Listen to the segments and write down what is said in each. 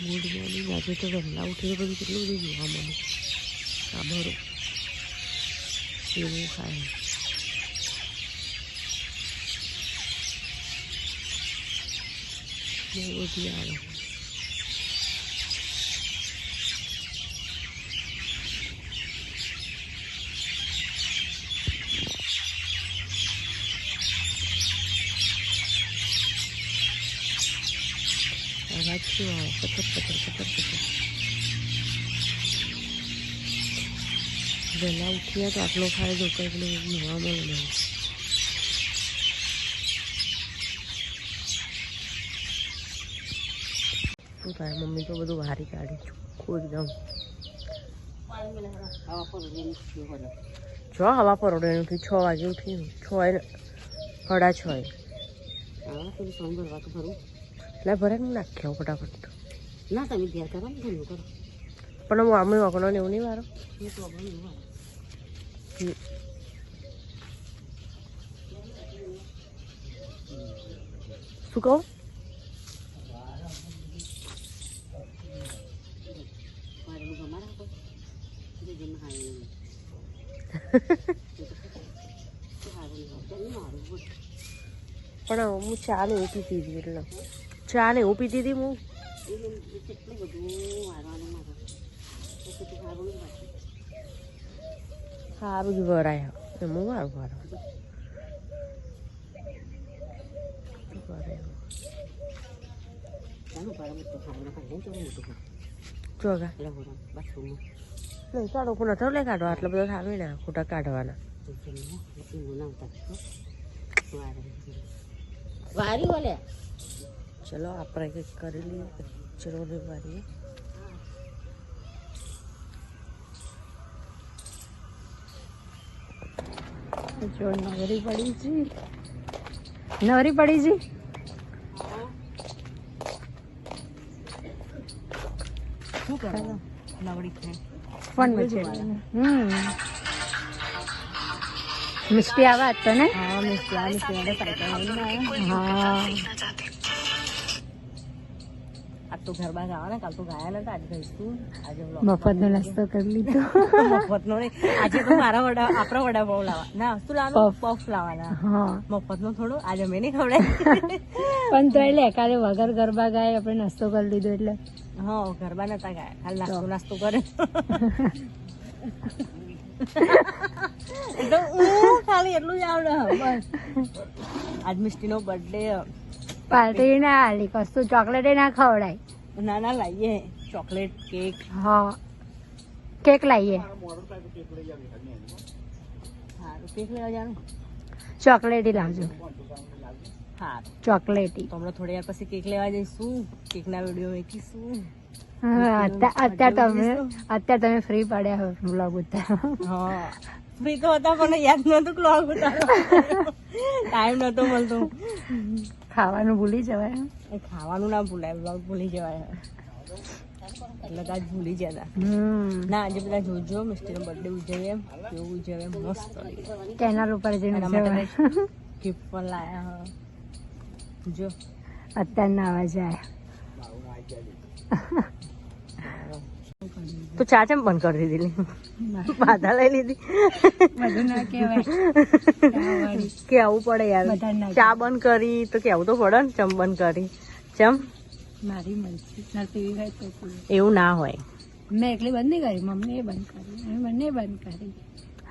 Good morning. આજે તો વહેલા ઉઠીને બધું કેટલું બધું જોવા મળે. સાબરો એવું ખાય. બહુ બધી આવે. અવાજ શું આવે? પથર પથર પથર પથર. વહેલા ઉઠીએ તો આટલો ફાયદો કંઈક ને જોવા મળે નહીં. શું થાય? મમ્મી તો બધું વારી કાઢી ચોખ્ખું એકદમ. જો હવા પરોડે ઉઠી 6 વાગે ઉઠી 6:30 એટલે ભરે ને નાખ્યો ફટાફટ. ના તમે ધ્યાન કરો ને ઘણું કરો. પણ હું આમે વગણો ને એવું નહીં વારો. શું કહું? પણ હું ચા ને એવું પીતી હતી એટલે ચા ને એવું પીતી હતી હું. સારું જ વરાય એમ હું વારું વારો ચોગા નહીં કાઢો પણ નતો લે કાઢો. આટલા બધા સારું ને ખોટા કાઢવાના. વારી બોલે ચલો આપણે કંઈક કરી લઈએ. ચલો ને વારીએ. જો નવરી પડી જી. નવરી પડી જી. શું કરો? નવરી છે ફોન માં છે. મિસ્ટી આવા તો ને. હા મિસ્ટી આ મિસ્ટી હા આજ તો ગરબા ગાવાના. કાલ તો ગાયા નતા. આજે ગઈશું. આજે મફત નો નાસ્તો કરી લીધો. મફત નો નહીં. આજે તો મારા આપણા વડાપાઉં લાવવા ના શું લાવવાનું? પફ લાવવાના. હા મફત નો થોડો આજે મેં નહીં ખવડાય. પણ તો એટલે કાલે વગર ગરબા ગાય આપણે નાસ્તો કરી લીધો એટલે. હા ગરબા નતા ગાયા. ખાલી નાસ્તો કરે. તો ખાલી એટલું જ આવડે. બસ આજ મિસ્ટીનો બર્થડે. પાર્ટી ના આલી કશું ચોકલેટ ના ખવડાય. ના ના લાવીએ ચોકલેટ કેક. હા કેક લાવીએ. સારું કેક લેવા જવાનું. ચોકલેટી લાવજો. સારું ચોકલેટી. તો હમણાં થોડી વાર પછી કેક લેવા જઈશું. કેકના વિડીયો મૂકીશું. અત્યારે તમે ફ્રી પડ્યા હોય બ્લોગ ઉતારો. હા ફ્રી તો હતા પણ યાદ નતું બ્લોગ ઉતારો. ટાઈમ નતો મળતો. ખાવાનું ભૂલી જવાય. ખાવાનું ના ભૂલાય. બ્લોગ ભૂલી જવાય એટલે આજ ભૂલી ગયા હતા. ના આજે બધા જોજો મિસ્ટીનો બર્થડે ઉજવીએ. કેવું ઉજવે મસ્ત. કેનાલ ઉપર જઈને ગિફ્ટ પણ લાયા. જો અત્યારે ના અવાજ આવે. તો ચા ચમ બંધ કરી દીધી? બાધા લઈ લીધી. બધું ના કહેવાય. કેવું પડે યાર. ચા બંધ કરી તો કેવું તો પડે ને. ચમ બંધ કરી ચમ મારી મરજી નથી હોય તો એવું ના હોય. મેં એકલી બંધ નહીં કરી. મમ્મી એ બંધ કરી. અમે બંને બંધ કરી.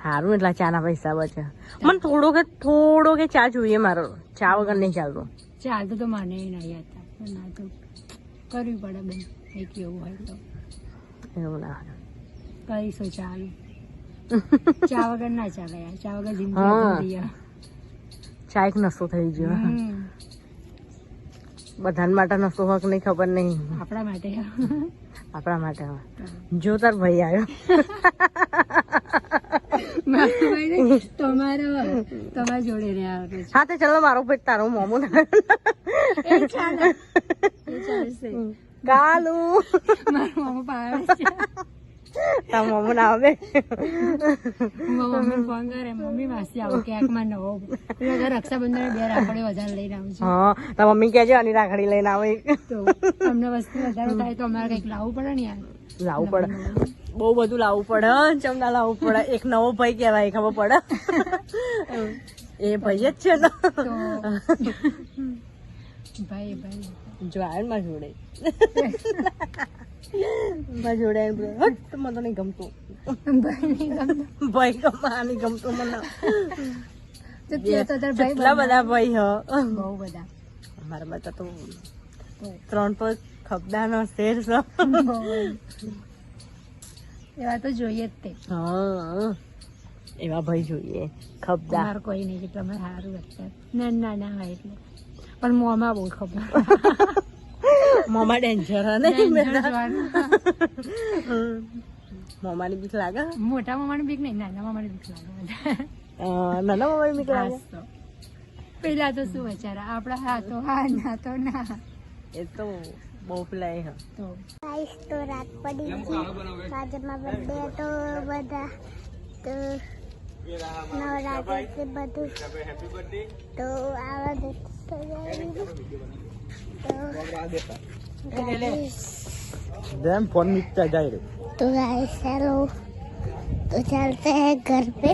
સારું એટલા ચા ના પૈસા બચે. મને થોડો કે ચા જોઈએ. મારો ચા વગર નહીં ચાલતું. ચાલતું તો મને નહીં હતા પણ ના તો કરવી પડે બેન. એક એવું હોય તો એવું ના હોય. કરીશું. ચાલુ ચા વગર ના ચાલે યાર. ચા વગર જિંદગી. ચા એક નશો થઈ ગયો. બધાને માટે નશો હોક નહીં ખબર નહીં. આપણા માટે આપણા માટે. જો તાર ભાઈ આવ્યો. તમારા જોડે રહ્યા. હા તો ચલો મારો પેટ તારો મોમો ચાલશે. કાલુ મારો મોમો પાડે છે. તાર મમ્મી ના આવે મમ્મી ફોન કરે મમ્મી માસી આવો કેકમાં નવો રક્ષાબંધન 2 રાખડી વધારે લઈને આવું છું. હા તાર મમ્મી કહેજો આની રાખડી લઈને આવે તો અમને વસ્તુ વધારે થાય તો અમારે કંઈક લાવવું પડે ને યાર. લાવવું પડે બહુ બધું લાવવું પડે ચમના લાવવું પડે. એક નવો ભાઈ કહેવાય ખબર પડે એ ભાઈ જ છે ને તો ભાઈ જો આવે માં જોડે માં જોડે હટ મને તો નહીં ગમતું ભાઈ ગમા નહીં ગમતું મને. તો ત્યાં તો તારા ભાઈ કેટલા બધા ભાઈ હ બહુ બધા અમારા બધા તો 3 પર ખબદાનો શેર છે. એવા તો જોઈએ જ તે. હા એવા ભાઈ જોઈએ ખબદાર. તમારે કોઈ નહીં કે તમે સારું અત્યારે ના હોય એટલે પણ મોંમાં બહુ ખબર મોમાં ડેન્જર મોમાની બીક લાગે. મોટા મામાની બીક નહીં નાના મામાની બીક લાગે. નાના મોમાની બીક લાગે. પેલા તો શું વિચારા આપડા હાથો હા ના તો ના એ તો બહુ પેલા એ તો તો રાત પડી ગઈ આજે મારો બર્થડે તો બધા તો નવરાત્રી છે બધું તો આવા जैम फोन नीचे जा रहे तो गाइस हेलो तो चलते हैं घर पे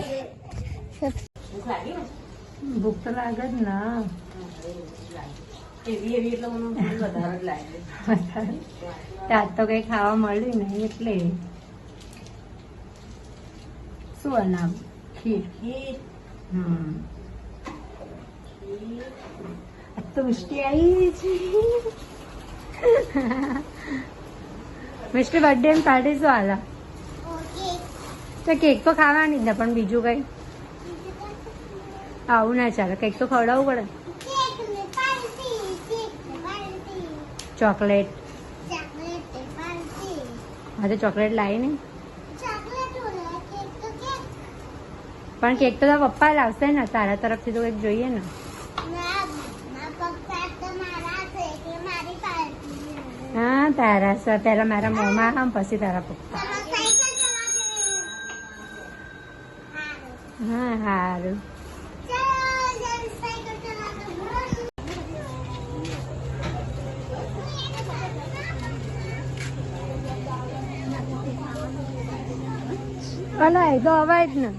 ભૂખ તો લાગે જ ના. આજ તો કઈ ખાવા મળ્યું નહીં એટલે શું બનાવ ખીર. આજ તો મિષ્ટી આવી છે. મિષ્ટી બર્થડે ની પાર્ટી શું હાલા તો કેક તો ખાવાની જ ને પણ બીજું કઈ આવું ના ચાલે. કંઈક તો ખવડાવવું પડે. ચોકલેટ હા તો ચોકલેટ લાવી ને પણ કેક તો તારા પપ્પા લાવશે ને તારા તરફથી તો કંઈક જોઈએ ને. હા તારા સર પેલા મારા મોમાં આમ પછી તારા પપ્પા. હા સારું. અલા એ તો અવાજ ને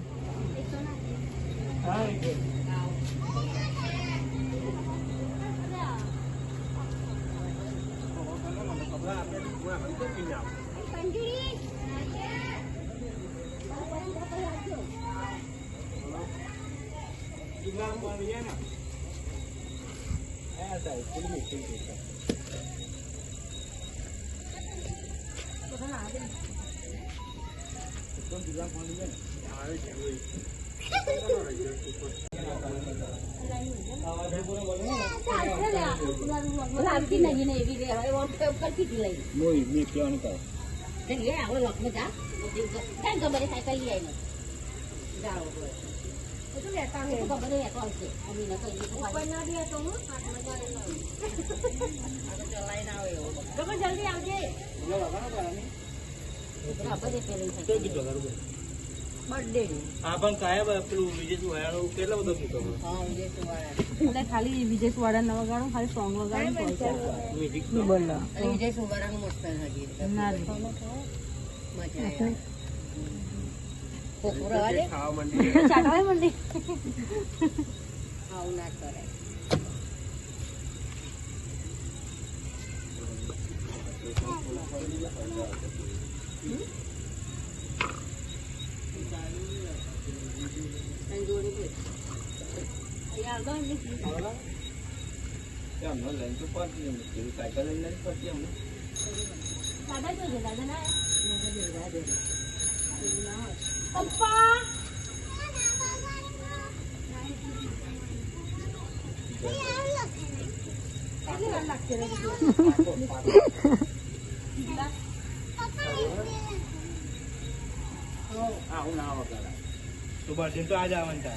ખાલી વિજય સુવાડા ન વગાડો ખાલી સોંગ વગાડો બોલો વિજય સુવાડા નું મસ્ત ચાટવા મંડી આવું ના કરે. तो आ जावंटा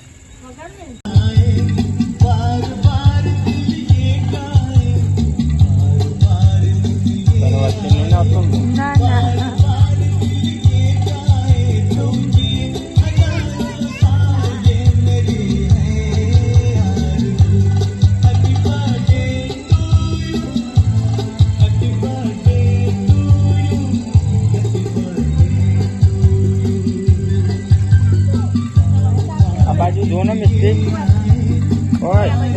ના જો ને મિસ્ત્રી ઓય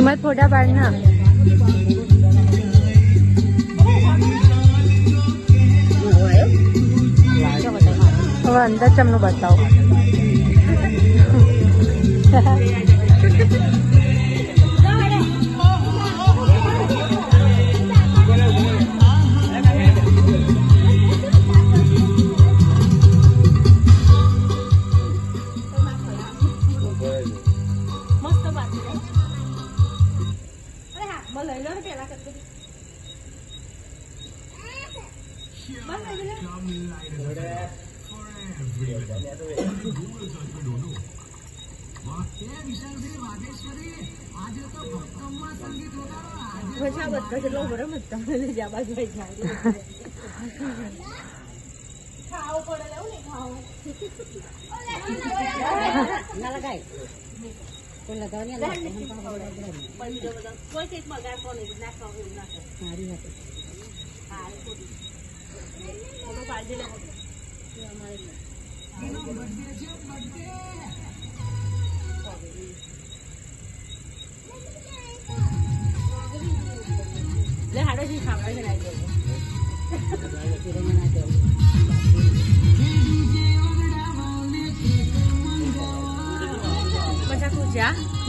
હિંમત ફોટા પાડના હવે અંદર ચમનું બતાવો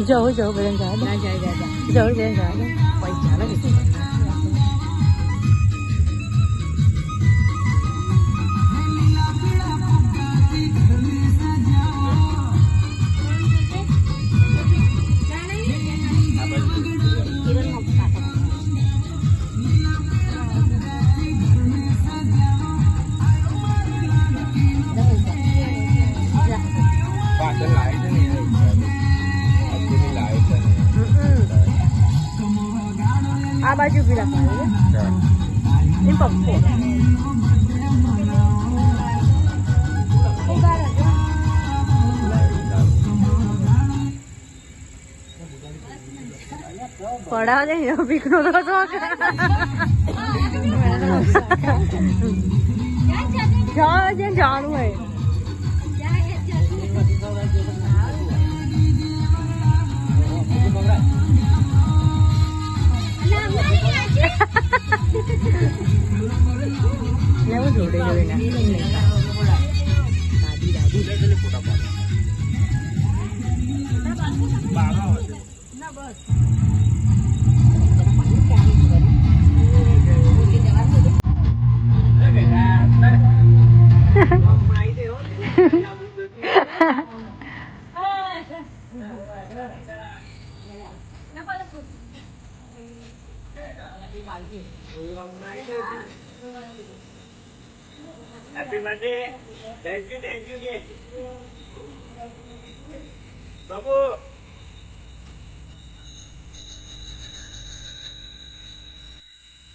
જવું જવું બધાને જવા દે જવું બધાને જવા દે પૈસા લાગે આ બાજુ બી રાખવાનું એ પપ્પો પડાવ દે પીકનો તો શોખ જાણવું હોય લેવું જોડે જોઈને Happy birthday. Thank you, Babu.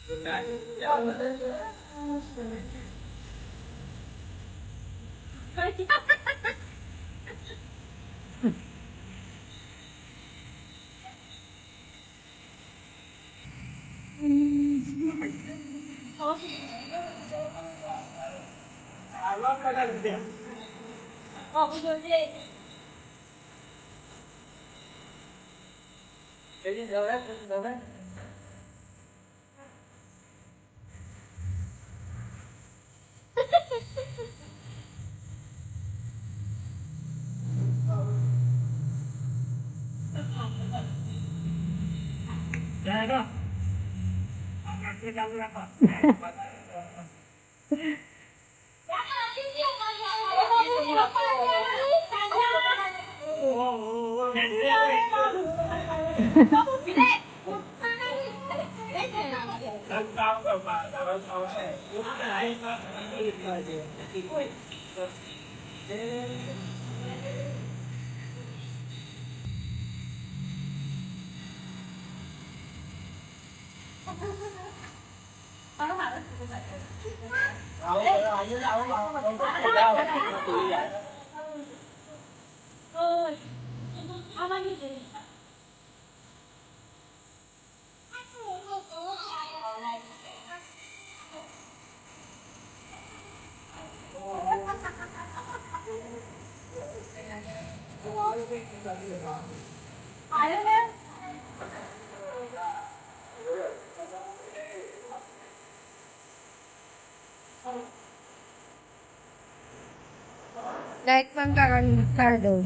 Good night. Light પણ કાઢી દઉં.